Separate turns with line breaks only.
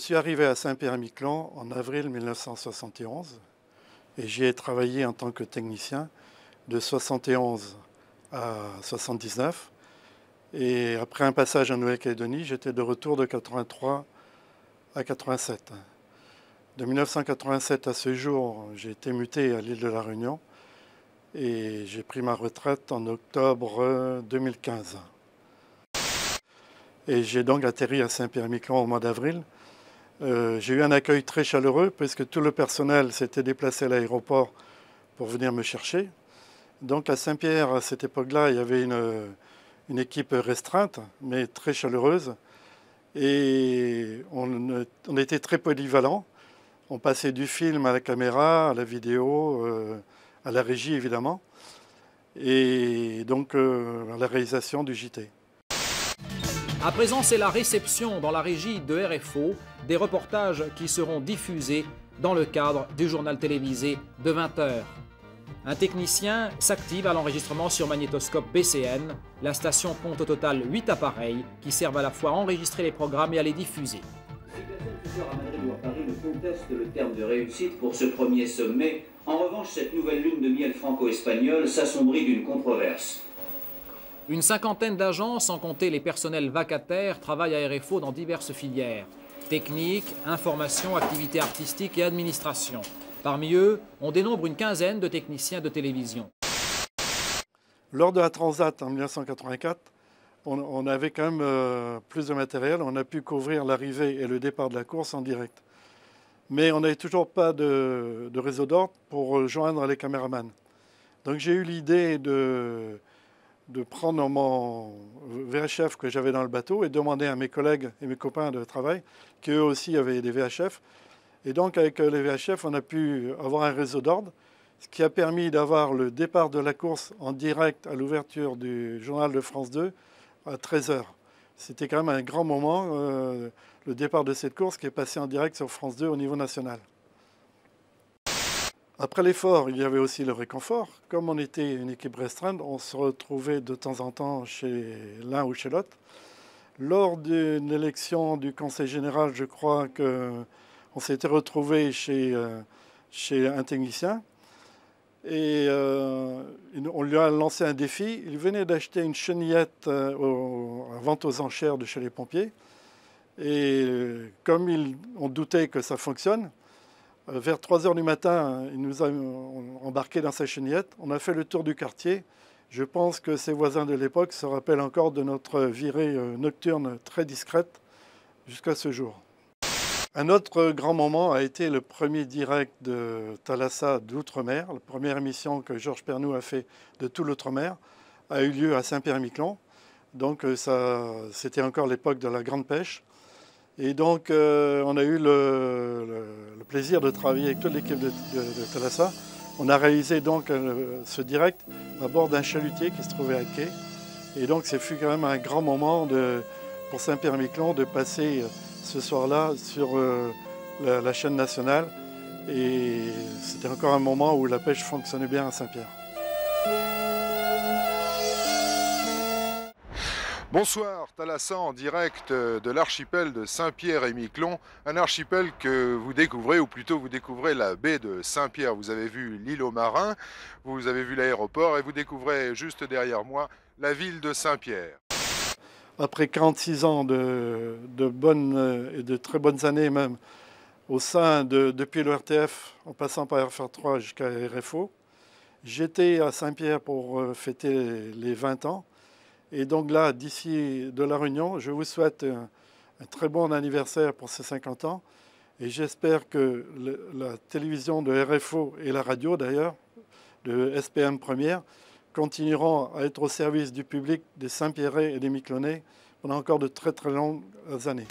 suis arrivé à Saint-Pierre-et-Miquelon en avril 1971 et j'y ai travaillé en tant que technicien de 71 à 79. Et après un passage en Nouvelle-Calédonie, j'étais de retour de 83 à 87. De 1987 à ce jour, j'ai été muté à l'île de la Réunion et j'ai pris ma retraite en octobre 2015. Et j'ai donc atterri à Saint-Pierre-et-Miquelon au mois d'avril. J'ai eu un accueil très chaleureux puisque tout le personnel s'était déplacé à l'aéroport pour venir me chercher. Donc à Saint-Pierre, à cette époque-là, il y avait une équipe restreinte, mais très chaleureuse. Et on était très polyvalents. On passait du film à la caméra, à la vidéo, à la régie évidemment, et donc à la réalisation du JT.
À présent, c'est la réception dans la régie de RFO des reportages qui seront diffusés dans le cadre du journal télévisé de 20 h. Un technicien s'active à l'enregistrement sur magnétoscope BCN. La station compte au total 8 appareils qui servent à la fois à enregistrer les programmes et à les diffuser.
Si personne futur à Madrid ou à Paris ne conteste le terme de réussite pour ce premier sommet, en revanche, cette nouvelle lune de miel franco-espagnole s'assombrit d'une controverse.
Une cinquantaine d'agents, sans compter les personnels vacataires, travaillent à RFO dans diverses filières. Technique, information, activités artistiques et administration. Parmi eux, on dénombre une quinzaine de techniciens de télévision.
Lors de la Transat en 1984, on avait quand même plus de matériel. On a pu couvrir l'arrivée et le départ de la course en direct. Mais on n'avait toujours pas de réseau d'ordre pour joindre les caméramans. Donc j'ai eu l'idée de prendre mon VHF que j'avais dans le bateau et demander à mes collègues et mes copains de travail, qui eux aussi avaient des VHF. Et donc avec les VHF, on a pu avoir un réseau d'ordre, ce qui a permis d'avoir le départ de la course en direct à l'ouverture du journal de France 2 à 13 h. C'était quand même un grand moment, le départ de cette course qui est passé en direct sur France 2 au niveau national. Après l'effort, il y avait aussi le réconfort. Comme on était une équipe restreinte, on se retrouvait de temps en temps chez l'un ou chez l'autre. Lors d'une élection du Conseil général, je crois qu'on s'était retrouvé chez un technicien et on lui a lancé un défi. Il venait d'acheter une chenillette à vente aux enchères de chez les pompiers. Et comme on doutait que ça fonctionne, vers 3 h du matin, il nous a embarqués dans sa chenillette. On a fait le tour du quartier. Je pense que ses voisins de l'époque se rappellent encore de notre virée nocturne très discrète jusqu'à ce jour. Un autre grand moment a été le premier direct de Thalassa d'Outre-mer. La première émission que Georges Pernou a fait de tout l'Outre-mer a eu lieu à Saint-Pierre-et-Miquelon. Donc c'était encore l'époque de la grande pêche. Et donc, on a eu le plaisir de travailler avec toute l'équipe de Thalassa. On a réalisé donc ce direct à bord d'un chalutier qui se trouvait à quai. Et donc, ce fut quand même un grand moment pour Saint-Pierre-et-Miquelon de passer ce soir-là sur la chaîne nationale. Et c'était encore un moment où la pêche fonctionnait bien à Saint-Pierre.
Bonsoir, Thalassa en direct de l'archipel de Saint-Pierre-et-Miquelon, un archipel que vous découvrez, ou plutôt vous découvrez la baie de Saint-Pierre. Vous avez vu l'île aux Marins, vous avez vu l'aéroport et vous découvrez juste derrière moi la ville de Saint-Pierre.
Après 46 ans de bonnes et de très bonnes années même, au sein depuis le RTF, en passant par FR3 jusqu'à RFO, j'étais à Saint-Pierre pour fêter les 20 ans. Et donc là, d'ici de La Réunion, je vous souhaite un très bon anniversaire pour ces 50 ans. Et j'espère que la télévision de RFO et la radio d'ailleurs, de SPM Première, continueront à être au service du public des Saint-Pierrais et des Miquelonais pendant encore de très très longues années.